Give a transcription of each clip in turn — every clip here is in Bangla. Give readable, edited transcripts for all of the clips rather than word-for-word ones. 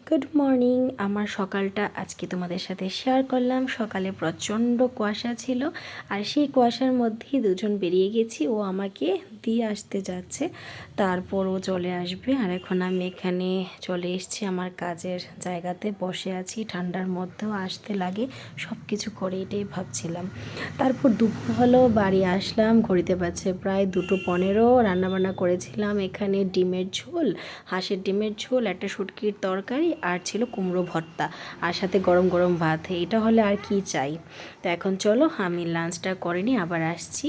Good morning. আমার সকালটা আজকে তোমাদের সাথে শেয়ার করলাম। সকালে প্রচণ্ড কুয়াশা ছিল, আর সেই কুয়াশার মধ্যেই দুজন বেরিয়ে গেছি। ও আমাকে দিয়ে আসতে যাচ্ছে, তারপর ও চলে আসবে। আর এখন আমি এখানে চলে এসেছি আমার কাজের জায়গাতে, বসে আছি। ঠান্ডার মধ্যেও আসতে লাগে, সব কিছু করে এটাই ভাবছিলাম। তারপর দুপুর হলো, বাড়ি আসলাম, ঘড়িতে বাজছে প্রায় 2:15। রান্নাবান্না করেছিলাম এখানে ডিমের ঝোল, হাঁসের ডিমের ঝোল, একটা শুটকির তরকারি, আর ছিল কুমড়ো ভর্তা, আর সাথে গরম গরম ভাত। এটা হলে আর কি চাই। তো এখন চলো, আমি লাঞ্চটা করে নিই, আবার আসছি।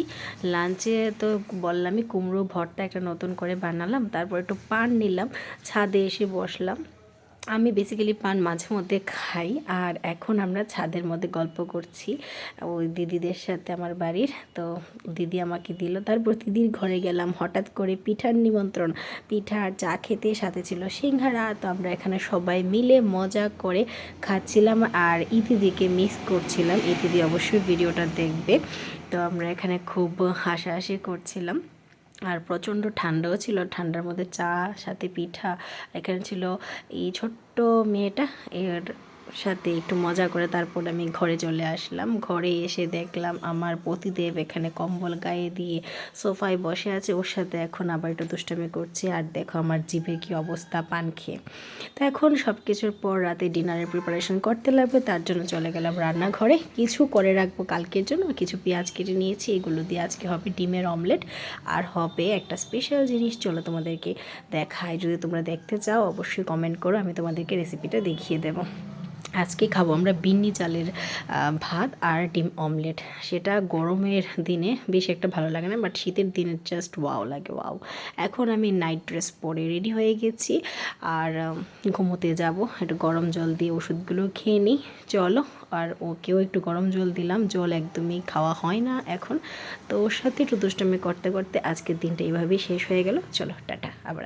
লাঞ্চে তো বললামই কুমড়ো ভর্তা একটা নতুন করে বানালাম, তারপর একটু পান নিলাম, ছাদে এসে বসলাম। আমি বেসিক্যালি পান মাঝে মধ্যে খাই, আর এখন আমরা ছাদের মধ্যে গল্প করছি ওই দিদিদের সাথে আমার বাড়ির। তো দিদি আমাকে দিল, তারপর দিদির ঘরে গেলাম। হঠাৎ করে পিঠার নিমন্ত্রণ, পিঠা আর চা খেতে, সাথে ছিল সিঙ্গারা। তো আমরা এখানে সবাই মিলে মজা করে খাচ্ছিলাম, আর দিদিকে মিস করছিলাম। দিদি অবশ্যই ভিডিওটা দেখবে। তো আমরা এখানে খুব হাসাহাসি করছিলাম, আর প্রচণ্ড ঠান্ডাও ছিল। ঠান্ডার মধ্যে চা, সাথে পিঠা। এখানে ছিল এই ছোট্ট মেয়েটা, এর সাথে একটু মজা করে তারপর আমি ঘরে চলে আসলাম। ঘরে এসে দেখলাম আমার পতিদেব এখানে কম্বল গায়ে দিয়ে সোফায় বসে আছে, ওর সাথে এখন আবার একটু দুষ্টামি করছে। আর দেখো আমার জিভে কী অবস্থা পান খেয়ে। তো এখন সব কিছুর পর রাতে ডিনারের প্রিপারেশন করতে লাগবে, তার জন্য চলে গেলাম রান্নাঘরে। কিছু করে রাখবো কালকের জন্য, কিছু পেঁয়াজ কেটে নিয়েছি, এগুলো দিয়ে আজকে হবে ডিমের অমলেট। আর হবে একটা স্পেশাল জিনিস, চলো তোমাদেরকে দেখায়। যদি তোমরা দেখতে চাও অবশ্যই কমেন্ট করো, আমি তোমাদেরকে রেসিপিটা দেখিয়ে দেবো। আজকে খাবো আমরা বিন্নি চালের ভাত আর ডিম অমলেট। সেটা গরমের দিনে বেশ একটা ভালো লাগে না, বাট শীতের দিনে জাস্ট ওয়াও লাগে, ওয়াও। এখন আমি নাইট ড্রেস পরে রেডি হয়ে গেছি, আর ঘুমোতে যাব। একটু গরম জল দিয়ে ওষুধগুলো খেয়ে নিই, চলো। আর ওকেও একটু গরম জল দিলাম, জল একদমই খাওয়া হয় না এখন। তো ওর সাথে একটু দুষ্টামি করতে করতে আজকের দিনটা এইভাবেই শেষ হয়ে গেল। চলো টাটা, আবার